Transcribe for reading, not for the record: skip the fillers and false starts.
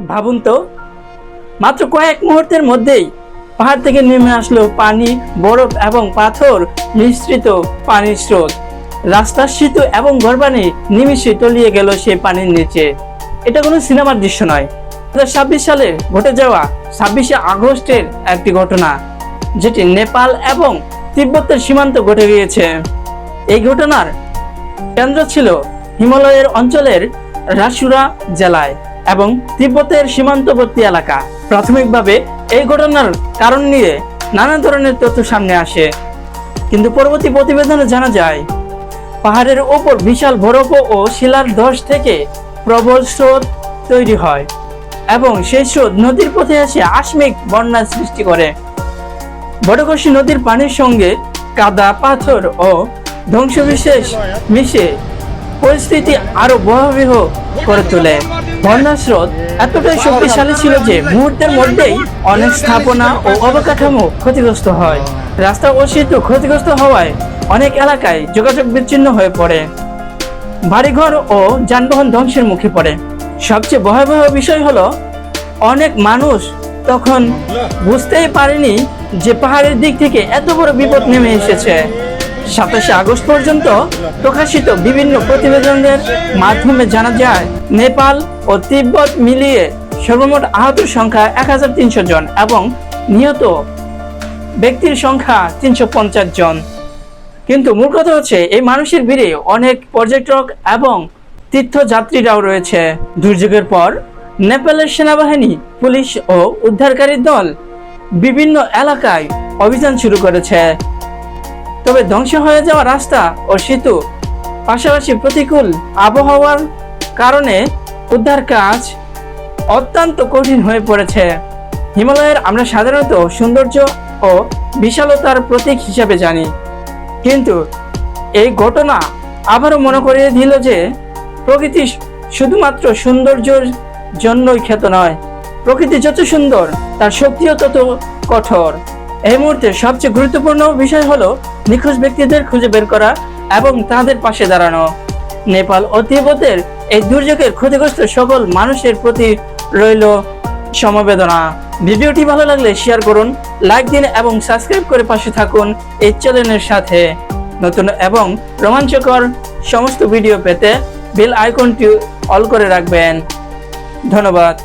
ভাবুন তো, মাত্র কয়েক মুহূর্তের মধ্যেই পাহাড় থেকে নেমে আসলো পানি, বরফ এবং পাথর মিশ্রিত পানির স্রোত। রাস্তার সেতু এবং ঘরবাড়ি নিমিষে তলিয়ে গেল সেই পানির নিচে। এটা কোনো সিনেমার দৃশ্য নয়, 2026 সালে ঘটে যাওয়া 26শে আগস্টের একটি ঘটনা, যেটি নেপাল এবং তিব্বতের সীমান্ত ঘটে গিয়েছে। এই ঘটনার কেন্দ্র ছিল হিমালয়ের অঞ্চলের রাসুরা জেলায় এবং তিব্বতের সীমান্তবর্তী এলাকা। প্রাথমিকভাবে এই ঘটনার কারণ নিয়ে নানা ধরনের তথ্য সামনে আসে, কিন্তু পরবর্তী প্রতিবেদনে জানা যায় পাহাড়ের ওপর বিশাল বরফ ও শিলার ধস থেকে প্রবল স্রোত তৈরি হয় এবং সেই স্রোত নদীর পথে এসে আকস্মিক বন্যার সৃষ্টি করে। বড়কশি নদীর পানির সঙ্গে কাদা, পাথর ও ধ্বংসবিশেষ মিশে পরিস্থিতি আরো ভয়াবহ করে তোলে। বন্যার স্রোত এতটাই শক্তিশালী ছিল যে মুহূর্তের মধ্যেই অনেক স্থাপনা ও অবকাঠামো ক্ষতিগ্রস্ত হয়। রাস্তা ও সেতু ক্ষতিগ্রস্ত হওয়ায় অনেক এলাকায় যোগাযোগ বিচ্ছিন্ন হয়ে পড়ে, বাড়িঘর ও যানবাহন ধ্বংসের মুখে পড়ে। সবচেয়ে ভয়াবহ বিষয় হলো, অনেক মানুষ তখন বুঝতেই পারেনি যে পাহাড়ের দিক থেকে এত বড় বিপদ নেমে এসেছে। 27শে আগস্ট পর্যন্ত প্রকাশিত বিভিন্ন প্রতিবেদনের মাধ্যমে জানা যায় নেপাল ও তিব্বত মিলিয়ে সর্বমোট আহতের সংখ্যা 1300 জন এবং নিহত ব্যক্তির সংখ্যা 350 জন। কিন্তু মূল কথা হচ্ছে, এই মানুষের ভিড়ে অনেক পর্যটক এবং তীর্থযাত্রীরাও রয়েছে। দুর্যোগের পর নেপালের সেনাবাহিনী, পুলিশ ও উদ্ধারকারী দল বিভিন্ন এলাকায় অভিযান শুরু করেছে। তবে ধ্বংস হয়ে যাওয়া রাস্তা ও সেতু, পাশাপাশি প্রতিকূল আবহাওয়ার কারণে উদ্ধার কাজ অত্যন্ত কঠিন হয়ে পড়েছে। হিমালয়ের আমরা সাধারণত সৌন্দর্য ও বিশালতার প্রতীক হিসেবে জানি, কিন্তু এই ঘটনা আবারও মনে করিয়ে দিল যে প্রকৃতি শুধুমাত্র সৌন্দর্যের জন্যই খ্যাত নয়। প্রকৃতি যত সুন্দর, তার শক্তিও তত কঠোর। এই মুহূর্তে সবচেয়ে গুরুত্বপূর্ণ বিষয় হলো নিখোঁজ ব্যক্তিদের খুঁজে বের করা এবং তাদের পাশে দাঁড়ানো। নেপাল ও তিব্বতের এই দুর্যোগের ক্ষতিগ্রস্ত সকল মানুষের প্রতি রইল সমবেদনা। ভিডিওটি ভালো লাগলে শেয়ার করুন, লাইক দিন এবং সাবস্ক্রাইব করে পাশে থাকুন এই চ্যানেলের সাথে। নতুন এবং রোমাঞ্চকর সমস্ত ভিডিও পেতে বেল আইকনটি অল করে রাখবেন। ধন্যবাদ।